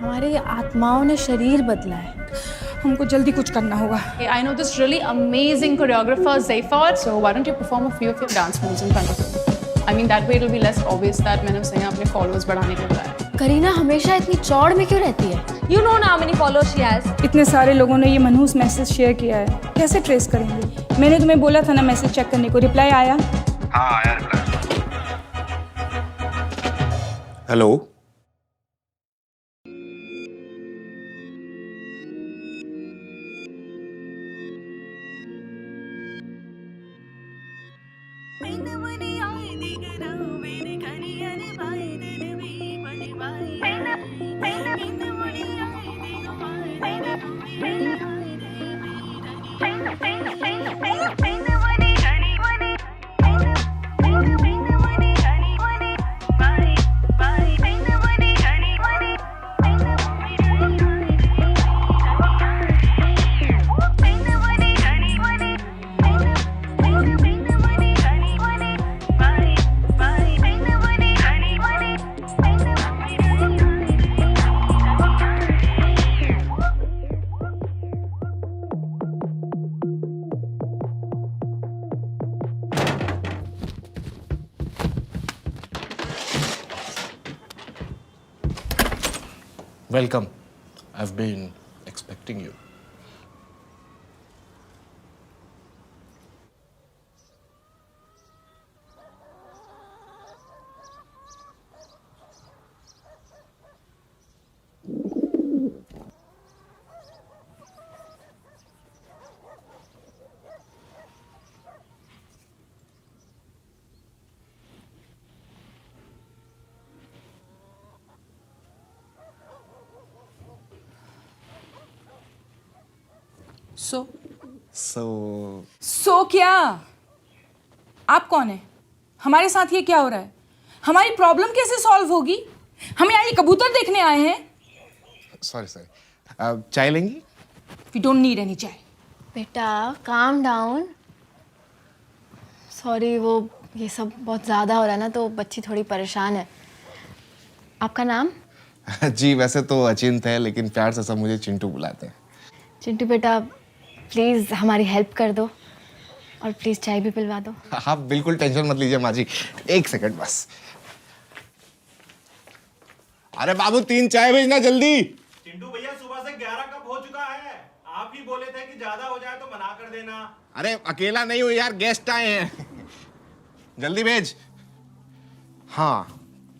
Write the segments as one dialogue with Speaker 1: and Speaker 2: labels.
Speaker 1: हमारी आत्माओं ने शरीर बदला है।
Speaker 2: हमको जल्दी कुछ करना होगा।
Speaker 3: I know this really amazing choreographer Zaifar, so why don't you perform a few of your dance moves in front of him? I mean that way it'll be less obvious that मैंने उसे अपने followers बढ़ाने के लिए बुलाया।
Speaker 1: करीना हमेशा इतनी चौड़ में क्यों रहती है?
Speaker 4: You know how many followers she has.
Speaker 2: इतने सारे लोगों ने ये मनहूस मैसेज शेयर किया है, कैसे ट्रेस करेंगे? मैंने तुम्हें बोला था ना मैसेज चेक करने को, रिप्लाई आया?
Speaker 5: हाँ आया reply. Hello
Speaker 6: Welcome. I've been expecting you.
Speaker 2: सो क्या? आप कौन है? हमारे साथ ये क्या हो रहा है? हमारी प्रॉब्लम कैसे सॉल्व होगी? हम यहाँ ये कबूतर देखने आए हैं।
Speaker 6: सॉरी चाय लेंगी?
Speaker 2: वी डोंट नीड एनी चाय।
Speaker 1: बेटा काम डाउन। सॉरी वो ये सब बहुत ज़्यादा हो रहा है ना, तो बच्ची थोड़ी परेशान है। आपका नाम?
Speaker 6: जी वैसे तो अचिंत है, लेकिन प्यार से सब मुझे चिंटू बुलाते हैं।
Speaker 1: चिंटू बेटा प्लीज़ हमारी हेल्प कर दो और प्लीज़ चाय भी पिलवा दो।
Speaker 6: आप बिल्कुल टेंशन मत लीजिए माँ जी, एक सेकंड बस। अरे बाबू 3 चाय भेजना जल्दी।
Speaker 7: चिंटू भैया सुबह से 11 कप हो चुका है। आप ही बोले थे कि ज्यादा हो जाए तो मना कर देना।
Speaker 6: अरे अकेला नहीं हूँ यार, गेस्ट आए हैं, जल्दी भेज। हाँ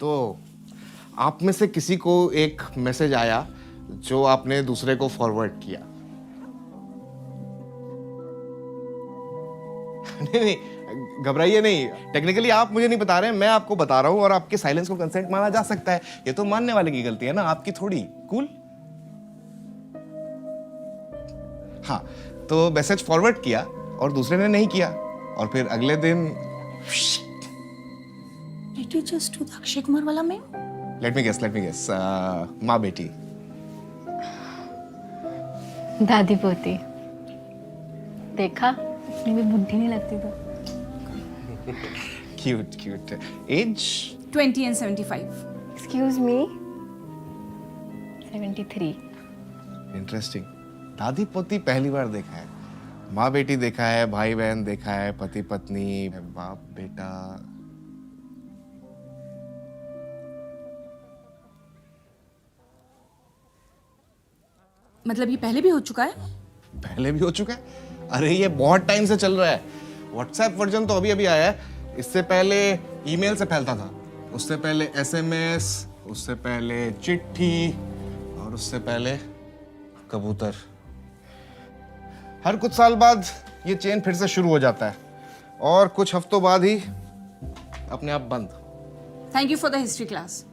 Speaker 6: तो आप में से किसी को एक मैसेज आया जो आपने दूसरे को फॉरवर्ड किया। नहीं घबराइए नहीं, टेक्निकली आप मुझे नहीं बता रहे हैं, मैं आपको बता रहा हूं, और आपके साइलेंस को कंसेंट माना जा सकता है। ये तो मानने वाले की गलती है ना, आपकी थोड़ी। कूल। हाँ तो मैसेज फॉरवर्ड किया और दूसरे ने नहीं किया, और फिर अगले दिन
Speaker 2: Did you just do the Akshay Kumar वाला में?
Speaker 6: लेट मी गेस माँ बेटी।
Speaker 1: दादी पोती। देखा, इतनी भी बुद्धि नहीं लगती तो।
Speaker 6: Cute. Age
Speaker 2: 20 and 75.
Speaker 1: Excuse me 73।
Speaker 6: Interesting. दादी पोती पहली बार देखा है, माँ बेटी देखा है, भाई बहन देखा है, पति पत्नी, बाप बेटा।
Speaker 2: मतलब ये पहले भी हो चुका है?
Speaker 6: पहले भी हो चुका है? अरे ये बहुत टाइम से चल रहा है। व्हाट्सएप वर्जन तो अभी आया है, इससे पहले ईमेल से फैलता था, उससे पहले एसएमएस, उससे पहले चिट्ठी, और उससे पहले कबूतर। हर कुछ साल बाद ये चेन फिर से शुरू हो जाता है, और कुछ हफ्तों बाद ही अपने आप बंद।
Speaker 2: Thank you for the history class.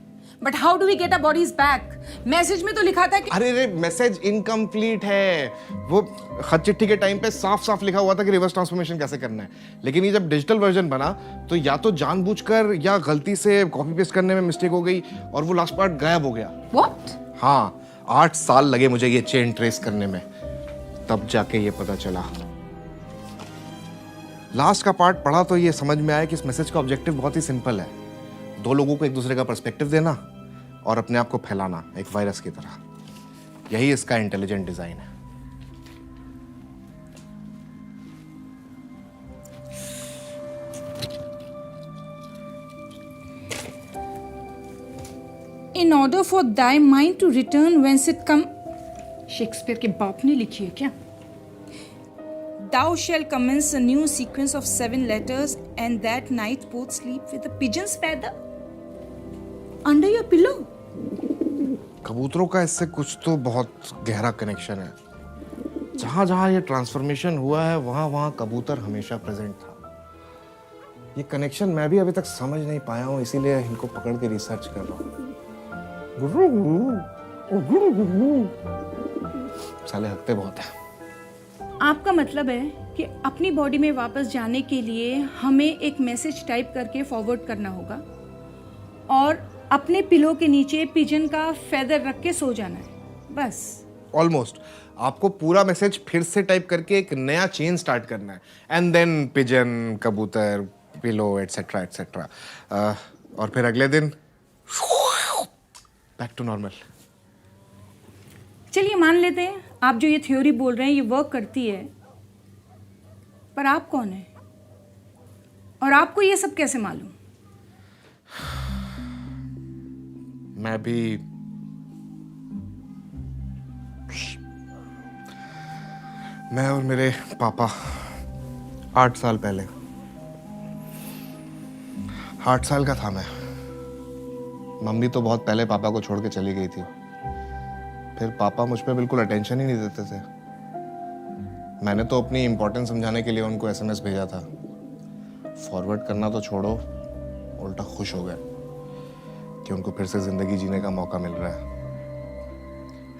Speaker 2: But how do we get our bodies back? Message में तो लिखा था कि
Speaker 6: अरे मैसेज इनकम्प्लीट है। वो खत चिट्ठी के टाइम पे साफ साफ लिखा हुआ था कि रिवर्स ट्रांसफॉर्मेशन कैसे करना है, लेकिन ये जब डिजिटल वर्जन बना तो या तो जानबूझकर या गलती से कॉपी पेस्ट करने में मिस्टेक हो गई और वो लास्ट पार्ट गायब हो गया।
Speaker 2: व्हाट?
Speaker 6: हाँ 8 साल लगे मुझे ये चेन ट्रेस करने में, तब जाके ये पता चला। लास्ट का पार्ट पढ़ा तो ये समझ में आया कि इस मैसेज का ऑब्जेक्टिव बहुत ही सिंपल है, 2 लोगों को एक दूसरे का पर्सपेक्टिव देना, और अपने आप को फैलाना एक वायरस की तरह, यही इसका इंटेलिजेंट डिजाइन है।
Speaker 2: In order for thy mind to return whence it come, Shakespeare के बाप ने लिखी है क्या? Thou shall commence a new sequence of 7 letters, and that night both sleep with a pigeon's feather under your pillow.
Speaker 6: कबूतरों का इससे कुछ तो बहुत गहरा कनेक्शन है। जहां जहां ये ट्रांसफॉर्मेशन हुआ है वहां वहां कबूतर हमेशा प्रेजेंट था। ये कनेक्शन मैं भी अभी तक समझ नहीं पाया हूं, इसीलिए इनको पकड़ के रिसर्च कर रहा हूं। साले हकते बहुत है।
Speaker 2: आपका मतलब है कि अपनी बॉडी में वापस जाने के लिए हमें एक मैसेज टाइप करके फॉरवर्ड करना होगा और अपने पिलो के नीचे पिजन का फेदर रख के सो जाना है, बस।
Speaker 6: ऑलमोस्ट। आपको पूरा मैसेज फिर से टाइप करके एक नया चेन स्टार्ट करना है, एंड देन पिजन, कबूतर, पिलो, एटसेट्रा एटसेट्रा, और फिर अगले दिन बैक टू नॉर्मल।
Speaker 2: चलिए मान लेते हैं आप जो ये थ्योरी बोल रहे हैं ये वर्क करती है, पर आप कौन हैं और आपको ये सब कैसे मालूम?
Speaker 6: मैं और मेरे पापा 8 साल पहले, 8 साल का था मैं। मम्मी तो बहुत पहले पापा को छोड़ के चली गई थी। फिर पापा मुझ पे बिल्कुल अटेंशन ही नहीं देते थे। मैंने तो अपनी इम्पोर्टेंस समझाने के लिए उनको SMS भेजा था। फॉरवर्ड करना तो छोड़ो, उल्टा खुश हो गए कि उनको फिर से जिंदगी जीने का मौका मिल रहा है।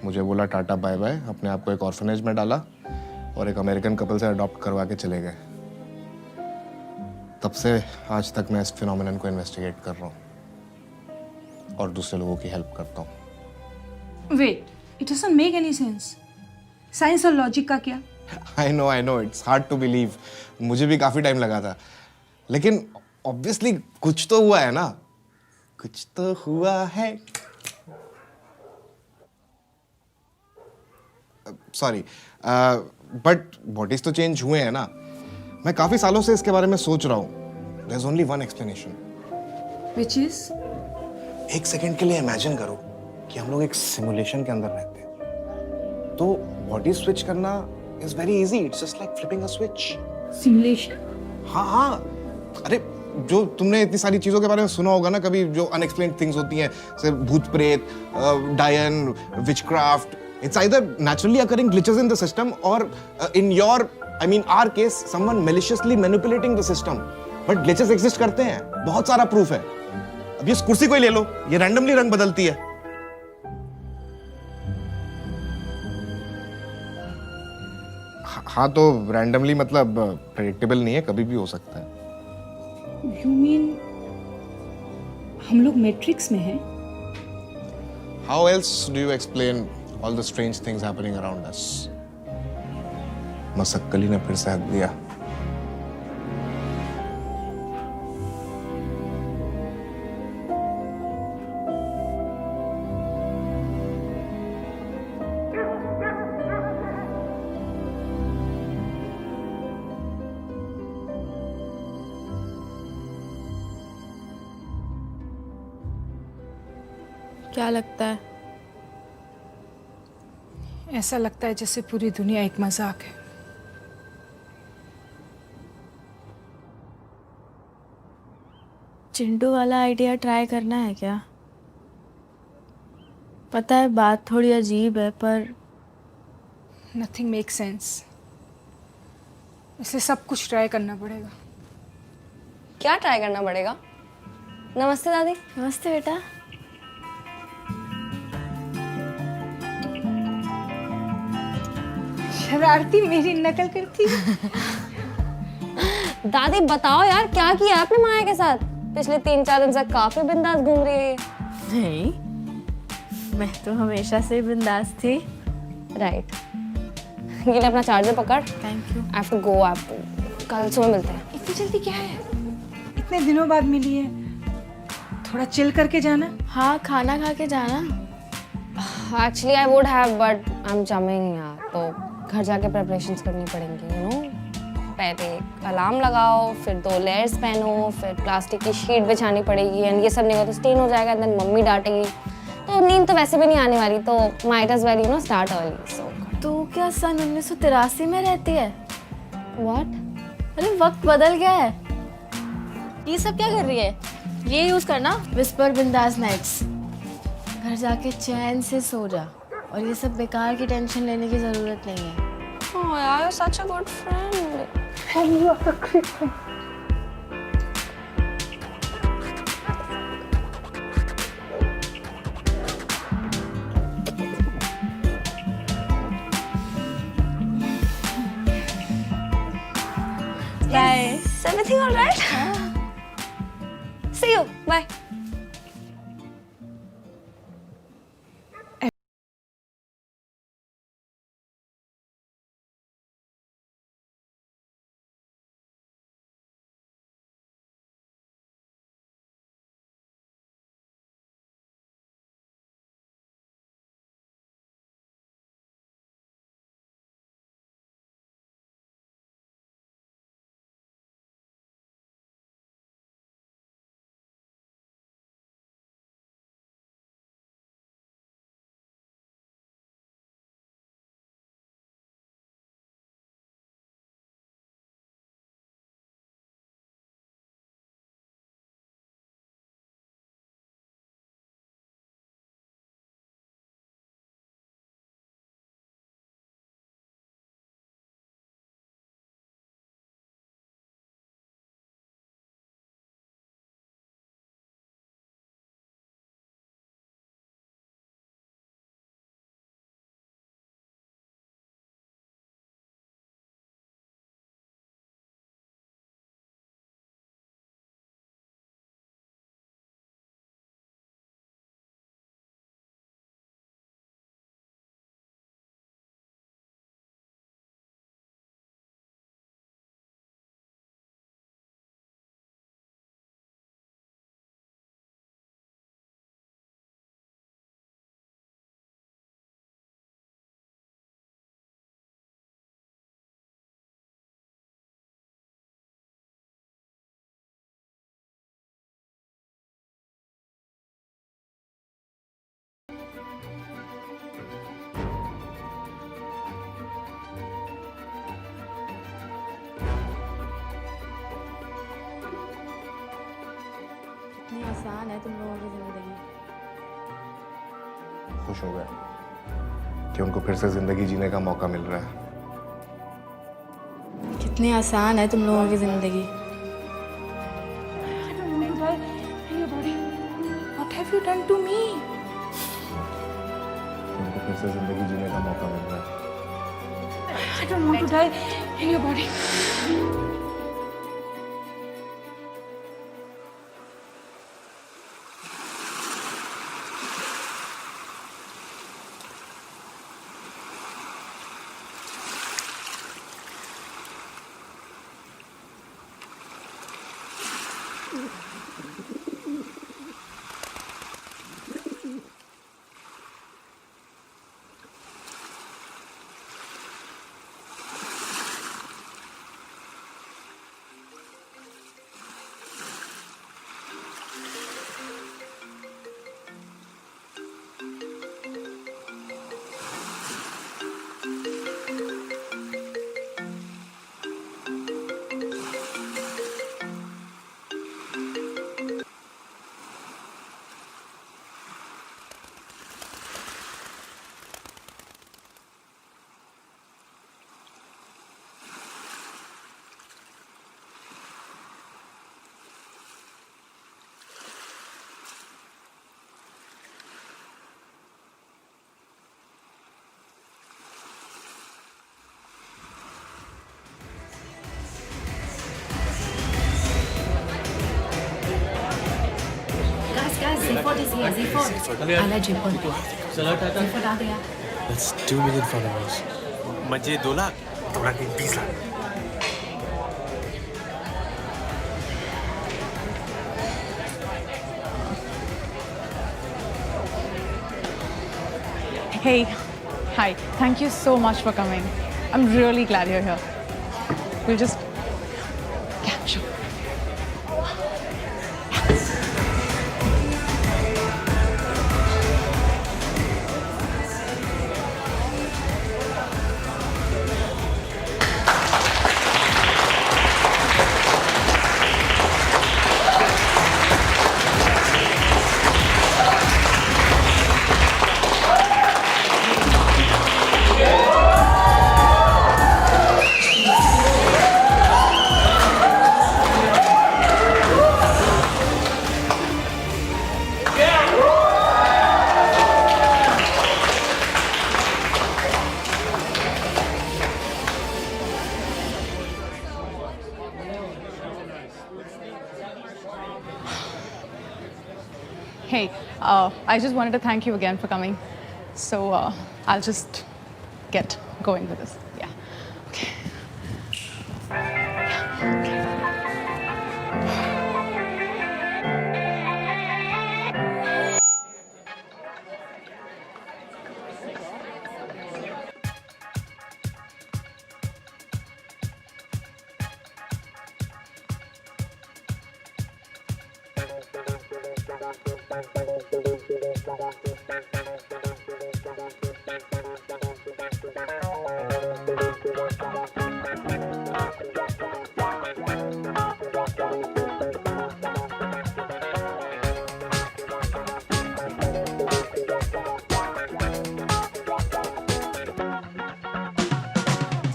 Speaker 6: मुझे बोला टाटा बाय बाय, अपने आप को एक ऑर्फनेज में डाला और एक अमेरिकन कपल से अडॉप्ट करवा के चले गए। तब से आज तक मैं इस फिनोमेनन को इन्वेस्टिगेट कर रहा हूँ और दूसरे लोगों की हेल्प करता हूँ।
Speaker 2: Wait, it doesn't make any sense. Science और लॉजिक का क्या?
Speaker 6: I know it's hard to believe. मुझे भी काफी टाइम लगा था, लेकिन ऑब्वियसली कुछ तो हुआ है ना, कुछ तो हुआ है। सॉरी, बट बॉडीज तो चेंज हुए हैं ना। मैं काफी सालों से इसके बारे में सोच रहा हूँ। There is only one explanation,
Speaker 2: which is,
Speaker 6: एक सेकंड के लिए इमेजिन करो कि हम लोग एक सिमुलेशन के अंदर रहते हैं, तो बॉडी स्विच करना is very easy. It's just like flipping a switch.
Speaker 2: Simulation?
Speaker 6: हाँ, अरे जो तुमने इतनी सारी चीजों के बारे में सुना होगा ना कभी, जो अनएक्सप्लेन्ड थिंग्स होती हैं, जैसे भूत प्रेत, डायन, witchcraft. It's either naturally occurring glitches in the system और in your, I mean our case, someone maliciously manipulating the system. But glitches exist करते हैं, बहुत सारा प्रूफ है। अब ये कुर्सी को ही ले लो, ये रैंडमली रंग बदलती है। हाँ, तो रैंडमली मतलब प्रेडिक्टेबल नहीं है, कभी भी हो सकता है।
Speaker 2: यू मीन हम लोग मैट्रिक्स में हैं?
Speaker 6: How else do you explain all the strange things happening around us? Masakkali ने फिर से हक दिया।
Speaker 1: क्या लगता है?
Speaker 2: ऐसा लगता है जैसे पूरी दुनिया एक मजाक है।
Speaker 1: चिंटू वाला आइडिया ट्राई करना है क्या? पता है बात थोड़ी अजीब है, पर
Speaker 2: नथिंग मेक सेंस। इसे सब कुछ ट्राई करना पड़ेगा।
Speaker 4: क्या ट्राई करना पड़ेगा? नमस्ते दादी।
Speaker 1: नमस्ते बेटा।
Speaker 2: शरारती मेरी नकल करती।
Speaker 4: दादी बताओ यार, क्या किया आपने माया के साथ? पिछले 3-4 दिन से काफी बिंदास घूम रही है।
Speaker 1: नहीं, मैं तो हमेशा से बिंदास थी।
Speaker 4: राइट। ये ले अपना चार्जर पकड़।
Speaker 1: Thank you.
Speaker 4: I have to go. आप कल सुबह मिलते हैं।
Speaker 2: इतनी जल्दी क्या है? इतने दिनों बाद मिली है, थोड़ा चिल करके जाना।
Speaker 1: हाँ, खाना खा के जाना।
Speaker 4: Actually I would have but I am jamming यार, तो घर जाके प्रिपरेशंस करनी पड़ेंगी, यू नो। पहले अलार्म लगाओ, फिर 2 लेयर्स पहनो, फिर प्लास्टिक की शीट बिछानी पड़ेगी, एंड ये सब नहीं हो तो स्टेन हो जाएगा, देन मम्मी डांटेगी। तो नींद तो वैसे भी नहीं आने वाली, तो might as well you know start early. So
Speaker 1: तो क्या सन 1983 में रहती है?
Speaker 4: व्हाट?
Speaker 1: अरे वक्त बदल गया है। ये सब क्या कर रही है? ये यूज करना, विस्पर बिंदास नाइट्स। घर जाके चैन से सो जा, और ये सब बेकार की टेंशन लेने की जरूरत नहीं है।
Speaker 4: Oh, yeah, you're such a good friend. Bye. Is everything all right? See you. Bye.
Speaker 1: कितनी आसान है तुम लोगों की जिंदगी।
Speaker 6: खुश हो गए कि उनको फिर से जिंदगी जीने का मौका मिल रहा है।
Speaker 1: कितनी आसान है तुम लोगों की जिंदगी।
Speaker 2: What have you done to me?
Speaker 6: उनको फिर से जिंदगी जीने का मौका मिल रहा है।
Speaker 2: I don't want to die in your body.
Speaker 8: That's 2 million followers.
Speaker 5: म्हणजे 2 lakh 2 lakh 30 lakh.
Speaker 3: Hey, hi. Thank you so much for coming. I'm really glad you're here. We'll just... Yeah, sure. Hey, I just wanted to thank you again for coming. So I'll just get going with this. Yeah. Okay.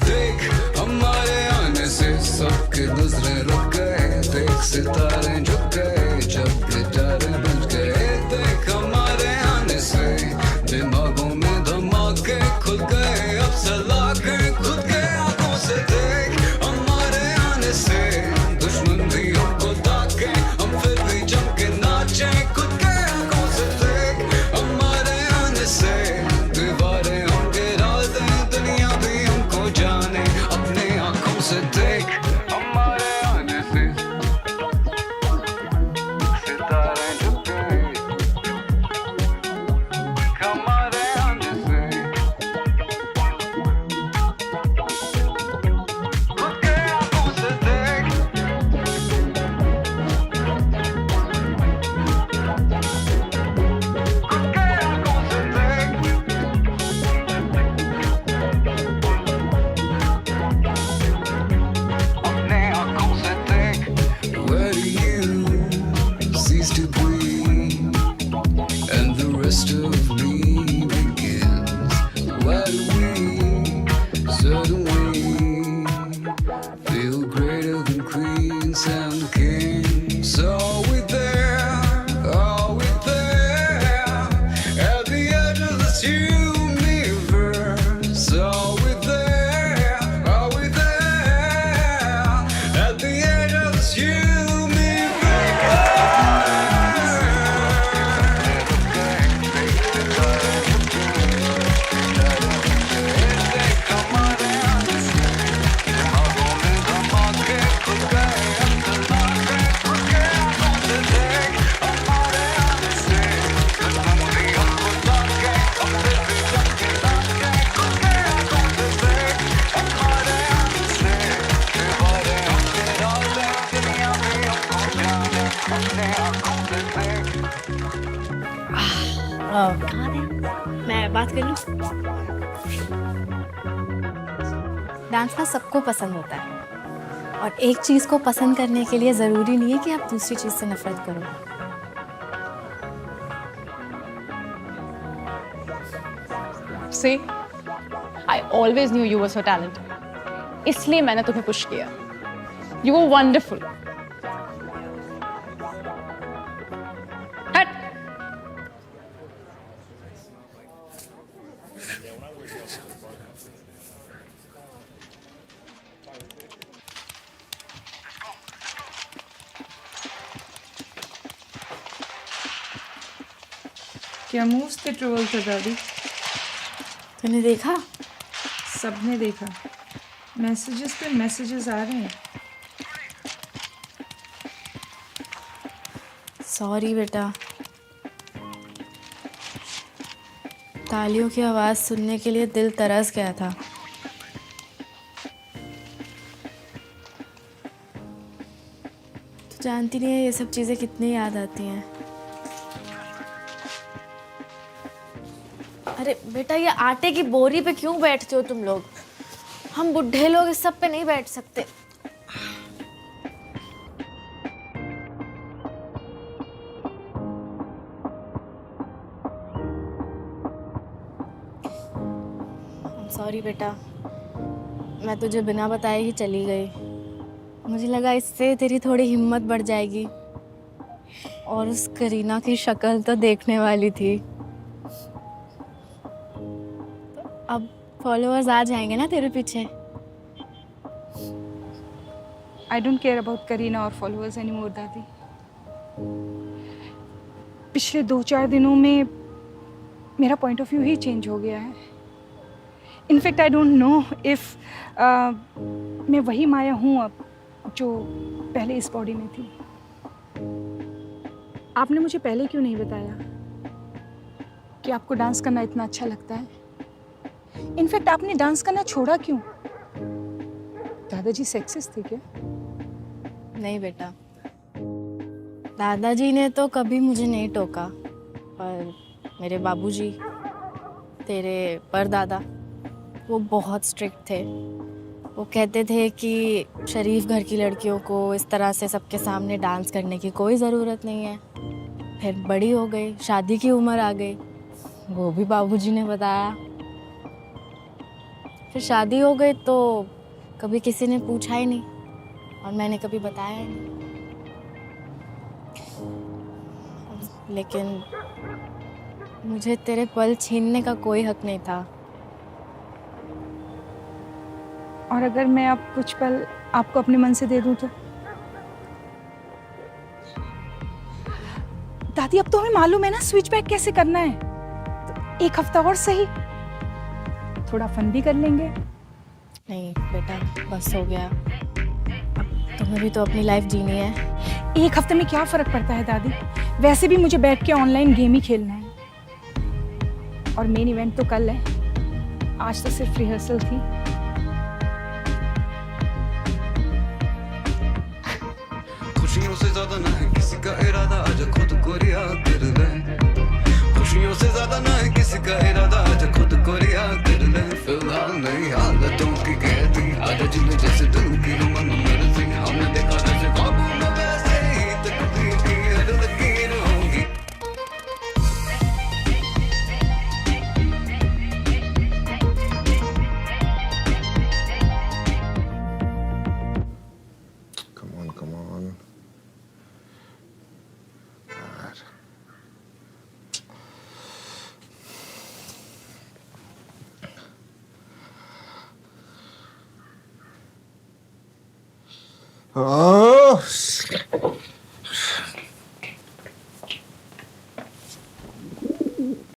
Speaker 9: देख हमारे आने से सबके नजरें रुक गए, देख सितारे झुक गए जब गिटारे बज गए। देख हमारे आने से दिमागों में धमाके खुल गए, अब सलाखे खुद के आंखों से। देख हमारे आने से दुश्मन भी हमको ताके, हम फिर भी जम के नाचे खुद के आंखों से। देख हमारे आने से दीवारें हम गिरा दें, दुनिया भी हमको जाने अपने आंखों से। देख हमारे आने से सितारे झुक गए, हमारे आने से खुद के आंखों से। देख खुद के आंखों से। देख अपने आंखों से। देख where do you cease to breathe and the rest of me begins? Why do we suddenly feel greater than queens and kings? Are we there? Are we there at the edge of this universe? Are we there? Are we there at the edge of this
Speaker 1: कहाँ थे? मैं बात कर लूँ। Dance ना सबको पसंद होता है, और एक चीज़ को पसंद करने के लिए ज़रूरी नहीं है कि आप दूसरी चीज़ से नफरत करो।
Speaker 3: See, I always knew you were so talented. इसलिए मैंने तुम्हें पुश किया. You were wonderful. हट.
Speaker 2: क्या मूव्स थे ट्रोल थे दादी?
Speaker 1: तूने देखा?
Speaker 2: सबने देखा. मैसेजेस पे मैसेजेस आ रहे हैं.
Speaker 1: सॉरी बेटा. तालियों की आवाज़ सुनने के लिए दिल तरस गया था। तू जानती नहीं है ये सब चीज़ें कितनी याद आती हैं। अरे बेटा, ये आटे की बोरी पे क्यों बैठते हो तुम लोग? हम बुढ़े लोग इस सब पे नहीं बैठ सकते। सॉरी बेटा, मैं तुझे बिना बताए ही चली गई। मुझे लगा इससे तेरी थोड़ी हिम्मत बढ़ जाएगी। और उस करीना की शक्ल तो देखने वाली थी। अब फॉलोअर्स आ जाएंगे ना तेरे पीछे।
Speaker 2: I don't care about Kareena और फॉलोअर्स एनी मोर दादी। पिछले 2-4 दिनों में मेरा point of view he change हो गया है। In fact I don't know if मैं वही माया हूँ अब जो पहले इस बॉडी में थी। आपने मुझे पहले क्यों नहीं बताया कि आपको डांस करना इतना अच्छा लगता है? इनफैक्ट आपने डांस करना छोड़ा क्यों? दादाजी सेक्सिस्ट थे क्या?
Speaker 1: नहीं बेटा, दादाजी ने तो कभी मुझे नहीं टोका, पर मेरे बाबूजी, तेरे परदादा, वो बहुत स्ट्रिक्ट थे। वो कहते थे कि शरीफ घर की लड़कियों को इस तरह से सबके सामने डांस करने की कोई ज़रूरत नहीं है। फिर बड़ी हो गई, शादी की उम्र आ गई, वो भी बाबूजी ने बताया। फिर शादी हो गई तो कभी किसी ने पूछा ही नहीं और मैंने कभी बताया ही नहीं। लेकिन मुझे तेरे पल छीनने का कोई हक नहीं था।
Speaker 2: और अगर मैं अब कुछ पल आपको अपने मन से दे दूं तो? दादी, अब तो हमें मालूम है ना स्विच बैक कैसे करना है। तो 1 हफ्ता और सही, थोड़ा फन भी कर लेंगे।
Speaker 1: नहीं बेटा, बस हो गया। अब तुम्हें भी तो अपनी लाइफ जीनी है।
Speaker 2: 1 हफ्ते में क्या फर्क पड़ता है दादी? वैसे भी मुझे बैठ के ऑनलाइन गेम ही खेलना है। और मेन इवेंट तो कल है, आज तो सिर्फ रिहर्सल थी।
Speaker 9: खुशियों से ज्यादा ना है किसी का इरादा, आजा खुद को रिया कर ले। खुशियों से ज्यादा ना है किसी का इरादा, आजा खुद को रिया कर ले। फिलहाल नई हालतों की कैदी, आजा जिन्हें जैसे दिल की मन मर्जी। हमने देखा जैसे ख्वाबों में वैसे ही तकदीर की हर लकीर होगी।
Speaker 6: Come on. Oh.